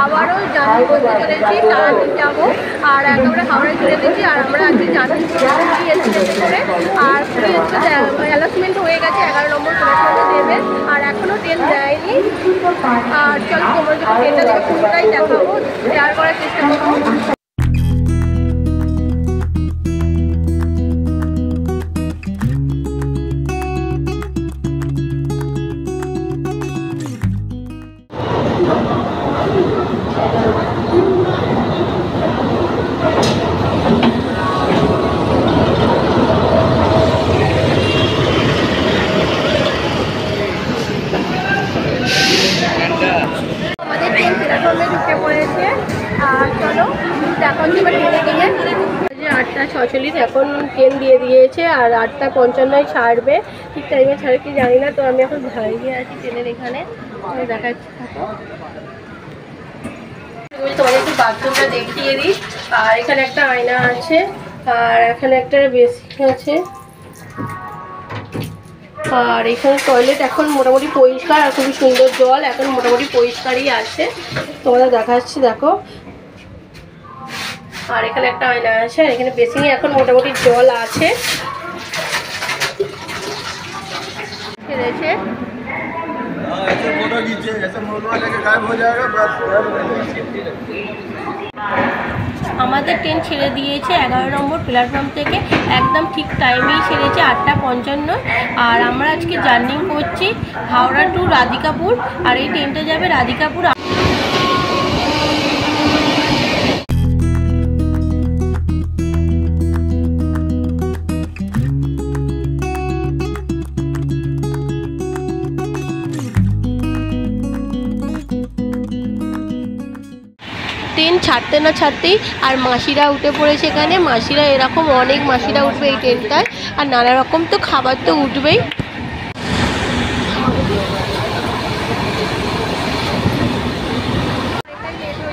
আবারও জার্নি করতে চলেছি, তারাপীঠ যাবো। আর একেবারে হাওড়ায় চলে গেছি। আর আমরা আজকে জার্নি এসেছি করে। আর অ্যালাউন্সমেন্ট হয়ে গেছে 11 নম্বর প্ল্যাটফর্মে দেবে, আর এখনও ট্রেন দেয়নি। আর চলো তোমরা যদি ট্রেনটা দেখে পুরোটাই দেখাবো, শেয়ার করার চেষ্টা করবো। আমাদের ট্রেন প্ল্যাটফর্মে ঢুকে পড়েছে। আর চলো দেখা হচ্ছে এবার ট্রেনে গিয়ে। 8:46 এখন ট্রেন দিয়ে দিয়েছে, আর 8:55 ছাড়বে। ঠিক টাইমে ছাড়ে কি জানি না। তো আমি এখন দাঁড়িয়ে আছি ট্রেনের এখানে, দেখাচ্ছি। তোমাদের একটু বাথরুমটা দেখিয়ে দিই। আর এখানে একটা আয়না আছে, আর এখানে একটা বেসিন আছে, আর এখানে টয়লেট এখন মোটামুটি পরিষ্কার, আর খুবই সুন্দর জল এখন মোটামুটি পরিষ্কারই আছে। তোমাদের দেখাচ্ছি, দেখো। আর এখানে একটা আয়না আছে, আর এখানে বেসিনে এখন মোটামুটি জল আছে। আমাদের ট্রেন ছেড়ে দিয়েছে 11 নম্বর প্ল্যাটফর্ম থেকে, একদম ঠিক টাইমেই ছেড়েছে 8:55। আর আমরা আজকে জার্নি করছি হাওড়া টু রাধিকাপুর, আর এই ট্রেনটা যাবে রাধিকাপুর। ট্রেন ছাড়তে না ছাড়তেই আর মাসিরা উঠে পড়েছে এখানে। মাসিরা এরকম অনেক মাসিরা উঠবে এই ট্রেনটায়, আর নানা রকম তো খাবার তো উঠবেই।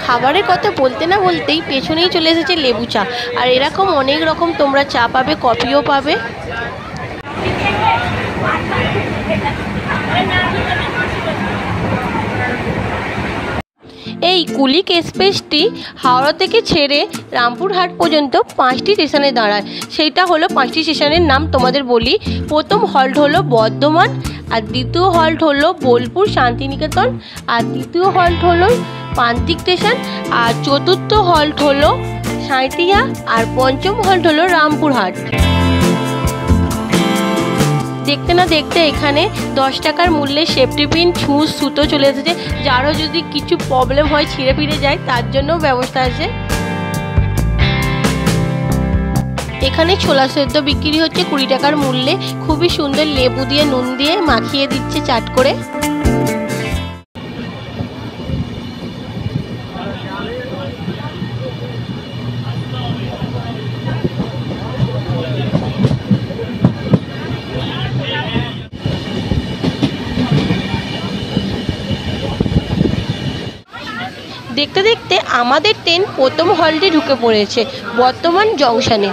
খাবারের কথা বলতে না বলতেই পেছনেই চলে এসেছে লেবু চা, আর এরকম অনেক রকম তোমরা চা পাবে, কফিও পাবে। এই কুলিক এক্সপ্রেসটি হাওড়া থেকে ছেড়ে রামপুরহাট পর্যন্ত 5টি স্টেশনে দাঁড়ায়। সেইটা হলো 5টি স্টেশনের নাম তোমাদের বলি। প্রথম হল্ট হলো বর্ধমান, আর দ্বিতীয় হল্ট হলো বোলপুর শান্তিনিকেতন, আর তৃতীয় হল্ট হলো প্রান্তিক স্টেশন, আর চতুর্থ হল্ট হলো সাঁইথিয়া, আর পঞ্চম হল্ট হলো রামপুরহাট। দেখতে না দেখতে এখানে 10 টাকার মূল্যে সেফটি পিন, ছুঁচ, সুতো চলে এসেছে। যারও যদি কিছু প্রবলেম হয়, ছিঁড়ে ফিরে যায়, তার জন্যও ব্যবস্থা আছে। এখানে ছোলা সেদ্ধ বিক্রি হচ্ছে 20 টাকার মূল্যে। খুবই সুন্দর লেবু দিয়ে নুন দিয়ে মাখিয়ে দিচ্ছে চাট করে। দেখতে দেখতে আমাদের ট্রেন প্রথম হল্টে ঢুকে পড়েছে বর্ধমান জংশনে।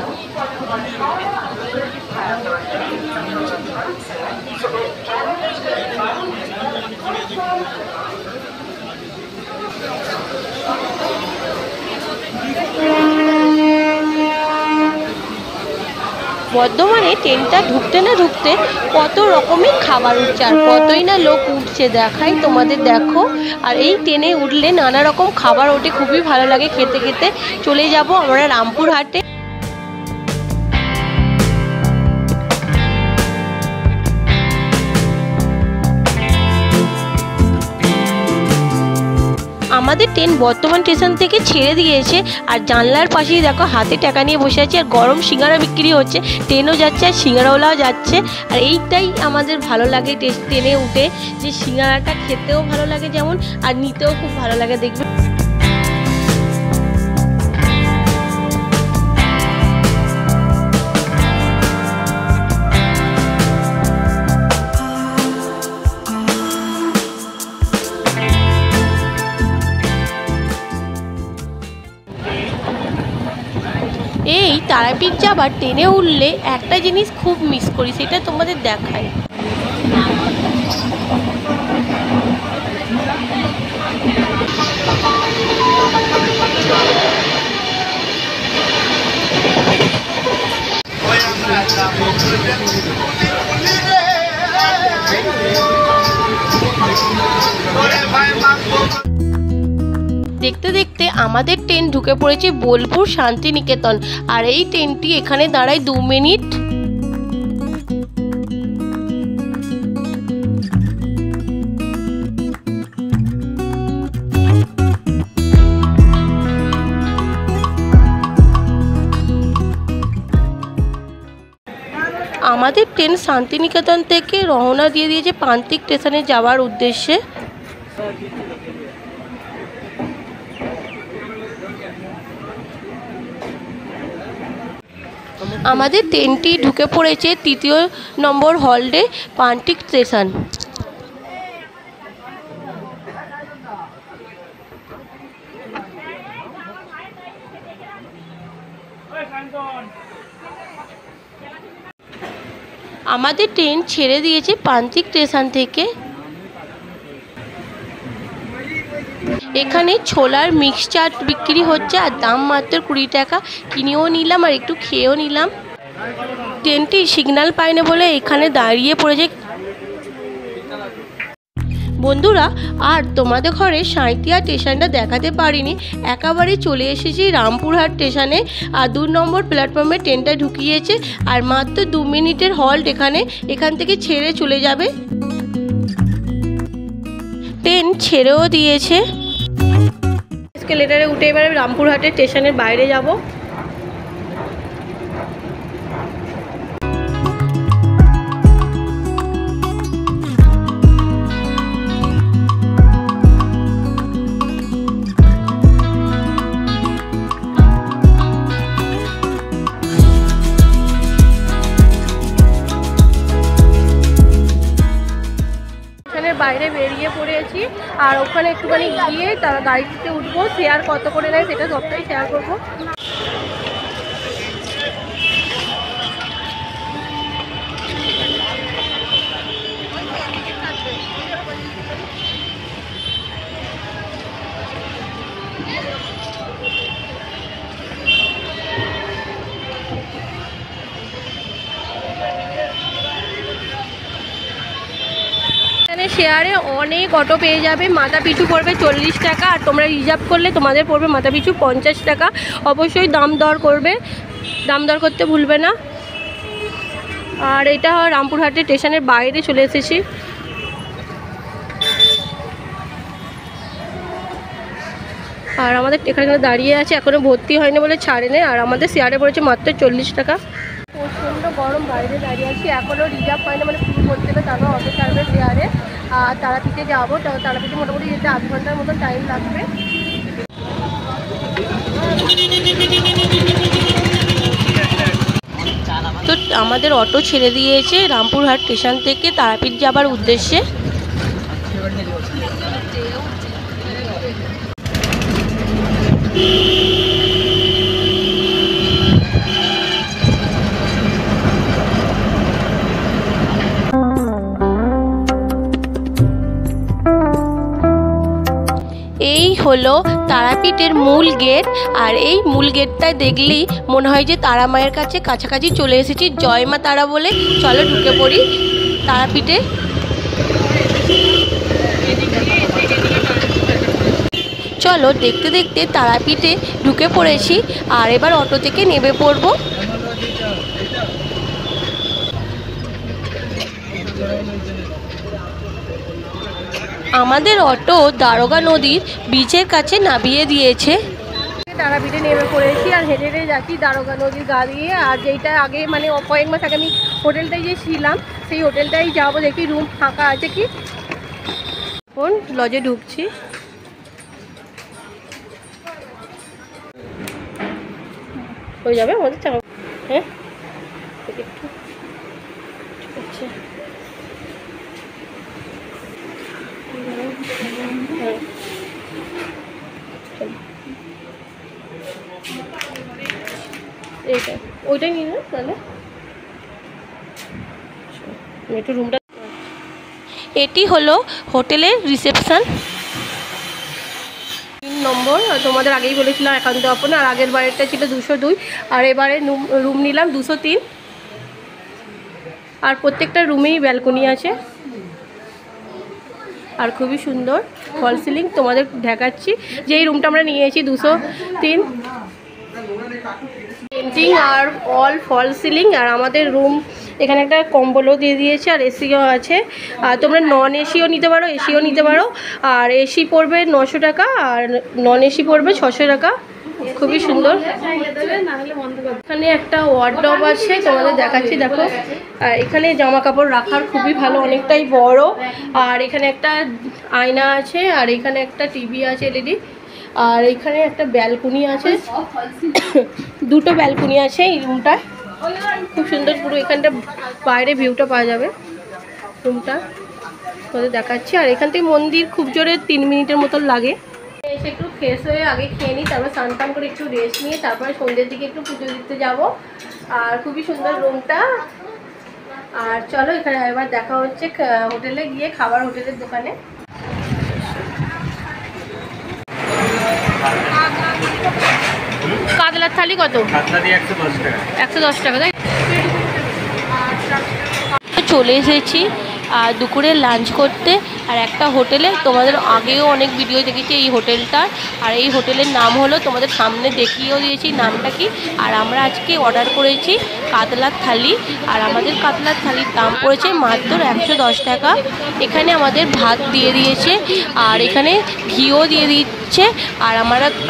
বর্ধমানে ট্রেনটা ঢুকতে না ঢুকতে কত রকমের খাবার উঠছে, আর কতই না লোক উঠছে, দেখাই তোমাদের, দেখো। আর এই ট্রেনে উঠলে নানা রকম খাবার ওঠে, খুবই ভালো লাগে খেতে খেতে। চলে যাব আমরা রামপুরহাটে। আমাদের ট্রেন বর্ধমান স্টেশন থেকে ছেড়ে দিয়েছে, আর জানলার পাশেই দেখো হাতে টাকা নিয়ে বসে আছে, আর গরম সিঙ্গারা বিক্রি হচ্ছে। ট্রেনও যাচ্ছে আর সিঙ্গারাওয়ালাও যাচ্ছে। আর এইটাই আমাদের ভালো লাগে ট্রেনে উঠে, যে সিঙ্গারাটা খেতেও ভালো লাগে যেমন, আর নিতেও খুব ভালো লাগে, দেখবে। এই তারাপীঠ যাবার ট্রেনে উঠলে একটা জিনিস খুব মিস করি, সেটা তোমাদের দেখাই। দেখতে দেখতে আমাদের ট্রেন ঢুকে পড়েছে বোলপুর শান্তিনিকেতন, আর এই ট্রেনটি এখানে দাঁড়ায় 2 মিনিট। আমাদের ট্রেন শান্তিনিকেতন থেকে রওনা দিয়ে দিয়েছে প্রান্তিক স্টেশনে যাওয়ার উদ্দেশ্যে। আমাদের ট্রেনটি ঢুকে পড়েছে 3 নম্বর হল্টে প্রান্তিক স্টেশন। আমাদের ট্রেন ছেড়ে দিয়েছে প্রান্তিক স্টেশন থেকে। এখানে ছোলার মিক্স চাট বিক্রি হচ্ছে, আর দাম মাত্র 20 টাকা। কিনেও নিলাম আর একটু খেয়েও নিলাম। ট্রেনটি সিগন্যাল পায় না বলে এখানে দাঁড়িয়ে পড়েছে। বন্ধুরা, আর তোমাদের ঘরে সাঁইথিয়া স্টেশনটা দেখাতে পারিনি, একেবারে চলে এসেছি রামপুরহাট স্টেশনে। আর 2 নম্বর প্ল্যাটফর্মে ট্রেনটা ঢুকিয়েছে, আর মাত্র 2 মিনিটের হল্ট এখান থেকে ছেড়ে চলে যাবে। ট্রেন ছেড়েও দিয়েছে। এসকেলেটারে উঠে এবারে রামপুরহাটের স্টেশনের বাইরে যাব। বাইরে বেরিয়ে পড়েছি, আর ওখানে একটুখানি গিয়ে তারা গাড়িতে উঠবো। শেয়ার কত করে নেয় সেটা সবটাই শেয়ার করবো। শেয়ারে অনেক অটো পেয়ে যাবে, মাথা পিছু পড়বে 40 টাকা, আর তোমরা রিজার্ভ করলে তোমাদের পড়বে মাথা পিছু 50 টাকা। অবশ্যই দাম দর করতে ভুলবে না। আর এটা রামপুরহাটের স্টেশনের বাইরে চলে এসেছি। আর আমাদের এখানে দাঁড়িয়ে আছে, এখনও ভর্তি হয়নি বলে ছাড়ে নেই। আর আমাদের শেয়ারে পড়েছে মাত্র 40 টাকা। প্রচণ্ড গরম, বাইরে দাঁড়িয়ে আছি, এখনও রিজার্ভ হয়নি, মানে পুরো করতে হবে, তারপর অটো ছাড়বে শেয়ারে। আর তারাপীঠে যাবো, তারাপীঠে মোটামুটি যেতে 8 ঘন্টার মতন টাইম লাগবে। তো আমাদের অটো ছেড়ে দিয়েছে রামপুরহাট স্টেশন থেকে তারাপীঠ যাবার উদ্দেশ্যে। এই হলো তারাপীঠের মূল গেট, আর এই মূল গেটটায় দেখলেই মনে হয় যে তারা মায়ের কাছে কাছাকাছি চলে এসেছি। জয় মা তারা বলে চলো ঢুকে পড়ি তারাপীঠে। চলো দেখতে দেখতে তারাপীঠে ঢুকে পড়েছি, আর এবার অটো থেকে নেমে পড়বো। আমাদের অটো দারোগা নদীর ব্রিজের কাছে নামিয়ে দিয়েছে। তারাপীঠে নেমে পড়েছি, আর হেঁটে হেঁটে যাচ্ছি দারোগা নদীর গা দিয়ে। আর যেইটা আগে মানে কয়েক মাস আগে আমি হোটেলটাই যে ছিলাম, সেই হোটেলটাই যাবো, দেখি রুম ফাঁকা আছে কি। এখন লজে ঢুকছি। হয়ে যাবে আমাদের চাকা? হ্যাঁ, একটু ঠিক আছে। এইটা ওইটাই নিয়ে না তাহলে একটু রুমটা। এটি হলো হোটেলের রিসেপশন 3 নম্বর। তোমাদের আগেই বলেছিলাম একান্ত আপন, আর আগের বারেরটা ছিল 202, আর এবারে রুম নিলাম 203। আর প্রত্যেকটা রুমেই ব্যালকনি আছে আর খুবই সুন্দর ফল সিলিং। তোমাদের দেখাচ্ছি যে এই রুমটা আমরা নিয়েছি 203 পেন্টিং আর অল ফল সিলিং। আর আমাদের রুম এখানে একটা কম্বলও দিয়ে দিয়েছে আর এসিও আছে। আর তোমরা নন এসিও নিতে পারো, এসিও নিতে পারো। আর এসি পড়বে 900 টাকা আর নন এসি পড়বে 600 টাকা। খুবই সুন্দর। এখানে একটা ওয়ার্ডরোব আছে, তোমাদের দেখাচ্ছি দেখো। আর এখানে জামা কাপড় রাখার খুবই ভালো, অনেকটাই বড়। আর এখানে একটা আয়না আছে আর এখানে একটা টিভি আছে এলইডি। আর এখানে একটা ব্যালকনি আছে, দুটো ব্যালকনি আছে এই রুমটায়। খুব সুন্দর, পুরো এখানটা বাইরে ভিউটা পাওয়া যাবে রুমটা। তোমাদের দেখাচ্ছি। আর এখান থেকে মন্দির খুব জোরে 3 মিনিটের মতন লাগে। এসে একটু ফ্রেশ হয়ে আগে খেয়ে নিই, তারপর স্নান টান করে একটু রেস্ট নিয়ে তারপরে সন্ধ্যের দিকে একটু পুজো দিতে যাব। আর খুবই সুন্দর রুমটা। আর চলো এখানে এবার দেখা হচ্ছে হোটেলে গিয়ে, খাবার হোটেলের দোকানে। কাতলার থালি কত? 110 টাকা। তাই চলে এসেছি আর দুপুরে লাঞ্চ করতে আর একটা হোটেলে। তোমাদের আগেও অনেক ভিডিও দেখেছি এই হোটেলটার। আর এই হোটেলের নাম হলো, তোমাদের সামনে দেখিয়েও দিয়েছি নামটা কি। আর আমরা আজকে অর্ডার করেছি কাতলার থালি। আর আমাদের কাতলার থালির দাম পড়েছে মাত্র 110 টাকা। এখানে আমাদের ভাত দিয়ে দিয়েছে আর এখানে ঘিও দিয়ে দিচ্ছে। আর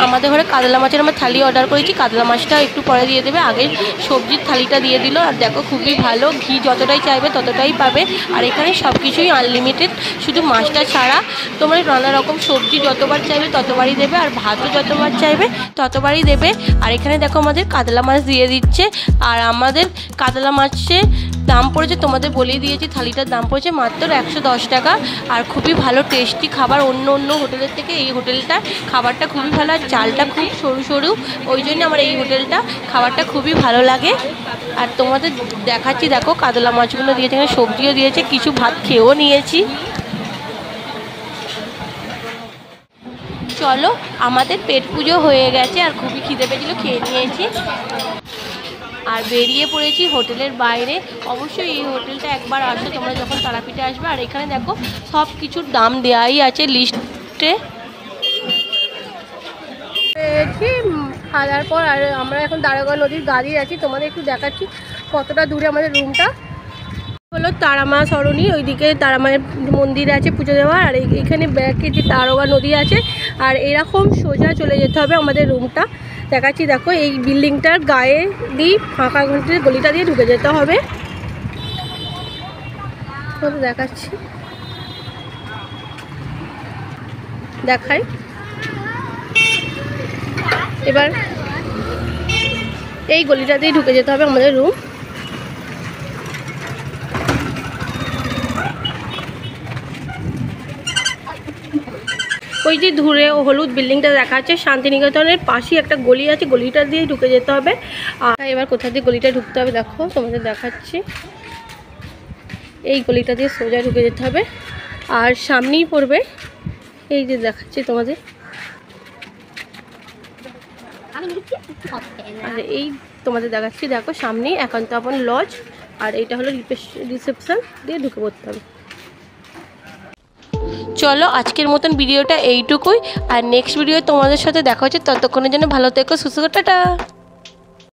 আমাদের ঘরে কাতলা মাছের আমরা থালি অর্ডার করেছি, কাতলা মাছটা একটু পরে দিয়ে দেবে। আগে সবজির থালিটা দিয়ে দিল। আর দেখো খুবই ভালো, ঘি যতটাই চাইবে ততটাই পাবে। আর এখানে সব কিছুই আনলিমিটেড, শুধু মাছটা ছাড়া। তোমরা নানা রকম সবজি যতবার চাইবে ততবারই দেবে আর ভাতও যতবার চাইবে ততবারই দেবে। আর এখানে দেখো আমাদের কাতলা মাছ দিয়ে দিচ্ছে। আর আমাদের কাতলা মাছের দাম পড়েছে, তোমাদের বলেই দিয়েছি, থালিটার দাম পড়েছে মাত্র 110 টাকা। আর খুবই ভালো টেস্টি খাবার, অন্য অন্য হোটেলের থেকে এই হোটেলটা খাবারটা খুবই ভালো। আর চালটা খুব সরু সরু, ওই জন্য আমার এই হোটেলটা খাবারটা খুবই ভালো লাগে। আর তোমাদের দেখাচ্ছি দেখো কাতলা মাছগুলো দিয়েছে, এখানে সবজিও দিয়েছে, কিছু ভাত খেয়েও নিয়েছি। চলো আমাদের পেট পুজো হয়ে গেছে আর খুবই খিদে পেয়েছিল, খেয়ে নিয়েছি আর বেরিয়ে পড়েছি হোটেলের বাইরে। অবশ্যই এই হোটেলটা একবার আসো তোমরা যখন তারাপীঠে আসবে। আর এখানে দেখো সব কিছুর দাম দেওয়াই আছে লিস্টে। খাওয়ার পর আর আমরা এখন দারোগা নদীর গাড়ি আছি, তোমাদের একটু দেখাচ্ছি কতটা দূরে আমাদের রুমটা। হলো তারামা সরণি, ওইদিকে তারামায়ের মন্দির আছে পুজো দেওয়ার। আর এখানে ব্যাকে যে দারোগা নদী আছে। আর এরকম সোজা চলে যেতে হবে আমাদের রুমটা। দেখাচ্ছি দেখো, এই বিল্ডিংটার গায়ে দিয়ে ফাঁকা ঘন্টার গলিটা দিয়ে ঢুকে যেতে হবে। দেখাচ্ছি, দেখাই এবার। এই গলিটা দিয়ে ঢুকে যেতে হবে আমাদের রুম। ওই যে দূরে হলুদ বিল্ডিংটা দেখা যাচ্ছে, শান্তিনিকেতনের পাশেই একটা গলি আছে, গলিটা দিয়ে ঢুকে যেতে হবে। আর এবার কোথা দিয়ে গলিটা ঢুকতে হবে দেখো, তোমাদের দেখাচ্ছি। এই গলিটা দিয়ে সোজা ঢুকে যেতে হবে আর সামনেই পড়বে, এই যে দেখাচ্ছি তোমাদের। আর এই তোমাদের দেখাচ্ছি দেখো সামনেই একান্ত আপন লজ। আর এইটা হলো রিসেপশন, দিয়ে ঢুকে পড়তে হবে। চলো আজকের মতন ভিডিওটা এইটুকুই। আর নেক্সট ভিডিও তোমাদের সাথে দেখা হচ্ছে, ততক্ষণের জন্য ভালো থেকো, সুস্থ, টাটা।